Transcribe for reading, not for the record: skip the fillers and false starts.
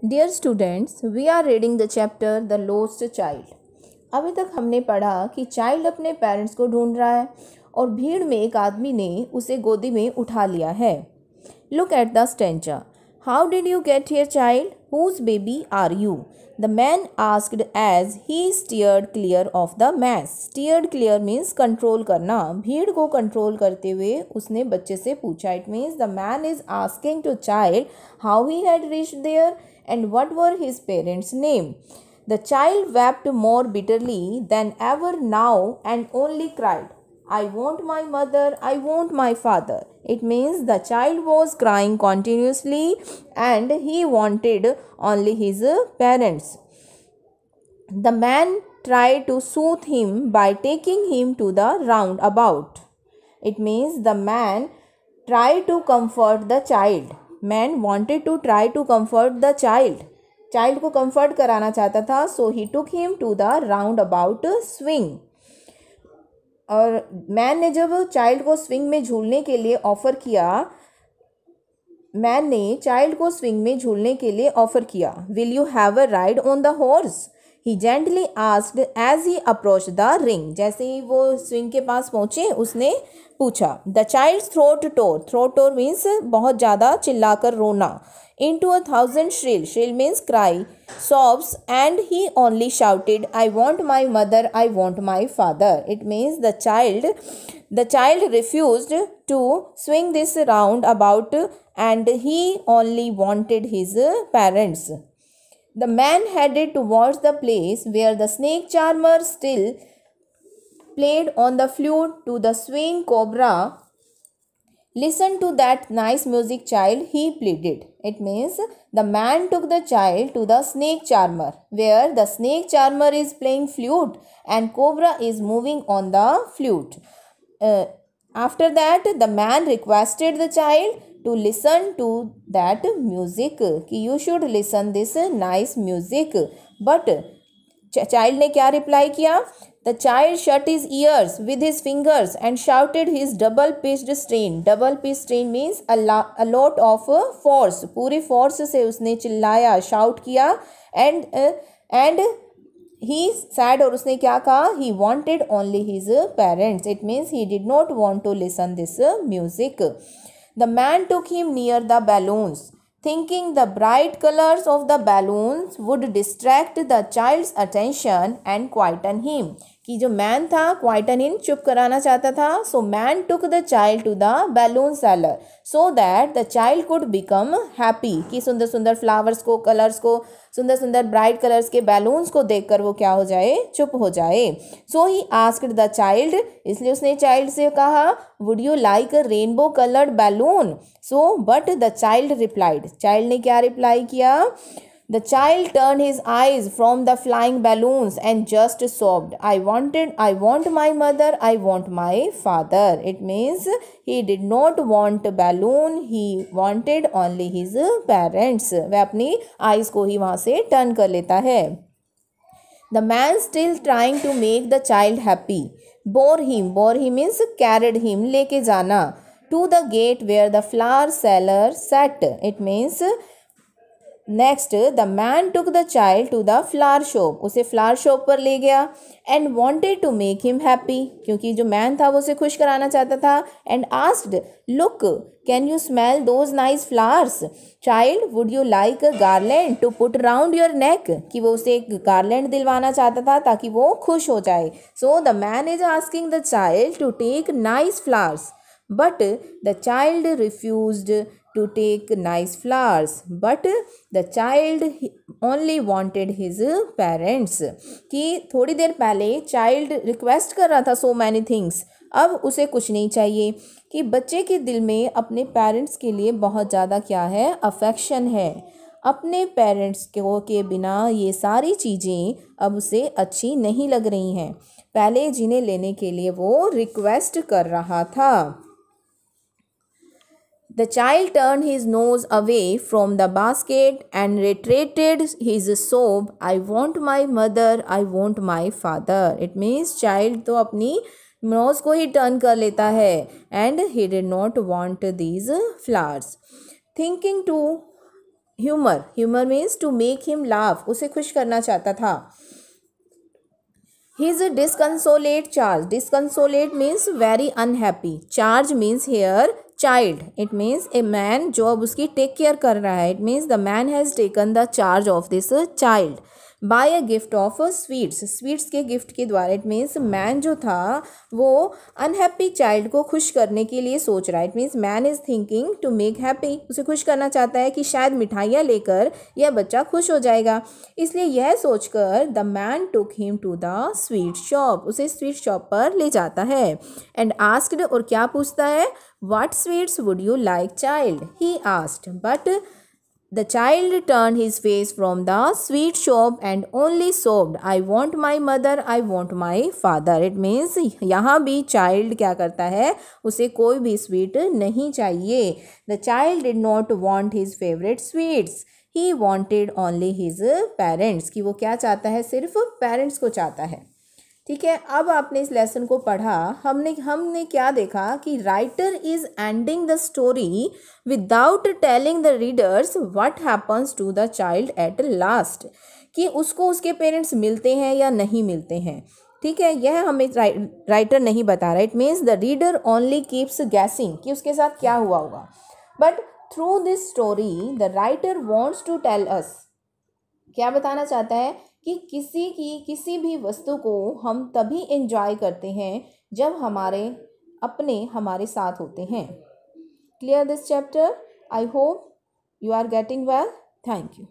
Dear students, we are reading the chapter the lost child. अभी तक हमने पढ़ा कि चाइल्ड अपने पेरेंट्स को ढूंढ रहा है और भीड़ में एक आदमी ने उसे गोदी में उठा लिया है। Look at the stanza. How did you get here child? Whose baby are you? The man asked as he steered clear of the mass. Steered clear means control करना। भीड़ को कंट्रोल करते हुए उसने बच्चे से पूछा। It means the man is asking to child how he had reached there and what were his parents' name. The child wept more bitterly than ever now and only cried, I want my mother, I want my father. It means the child was crying continuously and he wanted only his parents. The man tried to soothe him by taking him to the roundabout. It means the man tried to comfort the child. Man wanted to try to comfort the child. Child को comfort कराना चाहता था, so he took him to the roundabout swing. और man ने जब child को swing में झूलने के लिए ऑफर किया, मैन ने चाइल्ड को स्विंग में झूलने के लिए ऑफर किया। Will you have a ride on the horse? He gently asked as he approach the ring. जैसे ही वो स्विंग के पास पहुंचे उसने पूछा। The child throat tore. Throat tore means बहुत ज़्यादा चिल्लाकर रोना। Into 1,000 shrill. Shrill means cry. Sobs, and he only shouted, I want my mother, I want my father. It means the child refused to swing this round about and he only wanted his parents. The man headed towards the place where the snake charmer still played on the flute to the swing cobra. Listen to that nice music, child, he pleaded. It means the man took the child to the snake charmer, where the snake charmer is playing flute and cobra is moving on the flute. After that, the man requested the child to listen to that music. कि you should listen this nice music. But child ने क्या reply किया? The child shut his ears with his fingers and shouted his double-pitched strain. Double-pitched strain means a lot of force. पूरी force से उसने चिल्लाया, shout किया and he said, और उसने क्या कहा? He wanted only his parents. It means he did not want to listen this music. The man took him near the balloons, thinking the bright colors of the balloons would distract the child's attention and quieten him. कि जो man था quieten him, चुप कराना चाहता था। So man took the child to the balloon seller so that the child could become happy. कि सुंदर सुंदर फ्लावर्स को, कलर्स को, सुंदर सुंदर ब्राइट कलर्स के बैलून्स को देखकर वो क्या हो जाए? चुप हो जाए। सो ही आस्क्ड द चाइल्ड, इसलिए उसने चाइल्ड से कहा, would you like a rainbow coloured balloon? So but the child replied. Child ने क्या रिप्लाई किया? The child turned his eyes from the flying balloons and just sobbed, I want my mother, I want my father. It means he did not want a balloon, he wanted only his parents. वह अपनी eyes को ही वहाँ से turn कर लेता है। The man still trying to make the child happy bore him means carried him, लेके जाना, to the gate where the flower seller sat. It means next the man took the child to the flower shop. उसे flower shop पर ले गया and wanted to make him happy, क्योंकि जो man था वो उसे खुश कराना चाहता था। And asked, look can you smell those nice flowers? Child, would you like a garland to put round your neck? कि वो उसे एक गार्लैंड दिलवाना चाहता था ताकि वो खुश हो जाए। So the man is asking the child to take nice flowers but the child refused to take nice flowers, but the child only wanted his parents. कि थोड़ी देर पहले चाइल्ड रिक्वेस्ट कर रहा था so many things, अब उसे कुछ नहीं चाहिए। कि बच्चे के दिल में अपने पेरेंट्स के लिए बहुत ज़्यादा क्या है? अफेक्शन है। अपने पेरेंट्स के बिना ये सारी चीज़ें अब उसे अच्छी नहीं लग रही हैं। पहले जिन्हें लेने के लिए वो रिक्वेस्ट कर रहा था। The child turned his nose away from the basket and reiterated his sob, I want my mother, I want my father. It means child तो अपनी nose को ही turn कर लेता है and he did not want these flowers. Thinking to humour, humour means to make him laugh, उसे खुश करना चाहता था। His disconsolate charge, disconsolate means very unhappy, charge means here child, it means a man जो अब उसकी take care कर रहा है, it means the man has taken the charge of this child by a gift of sweets, sweets के gift के द्वारा। It means man जो था वो अनहैप्पी चाइल्ड को खुश करने के लिए सोच रहा है। It means man is thinking to make happy, उसे खुश करना चाहता है कि शायद मिठाइयाँ लेकर यह बच्चा खुश हो जाएगा। इसलिए यह सोचकर the man took him to the sweet shop, उसे स्वीट शॉप पर ले जाता है। एंड आस्क्ड, और क्या पूछता है, what sweets would you like child, he asked, but The child turned his face from the sweet shop and only sobbed, I want my mother, I want my father. It means यहाँ भी child क्या करता है, उसे कोई भी sweet नहीं चाहिए। The child did not want his favorite sweets. He wanted only his parents, कि वो क्या चाहता है, सिर्फ पेरेंट्स को चाहता है। ठीक है, अब आपने इस लेसन को पढ़ा, हमने क्या देखा कि writer is ending the story without telling the readers what happens to the child at last, कि उसको उसके पेरेंट्स मिलते हैं या नहीं मिलते हैं। ठीक है, यह हमें राइटर नहीं बता रहा। It means the reader only keeps guessing कि उसके साथ क्या हुआ होगा। But through this story the writer wants to tell us, क्या बताना चाहता है कि किसी भी वस्तु को हम तभी एंजॉय करते हैं जब हमारे साथ होते हैं। Clear this chapter? I hope you are getting well. Thank you.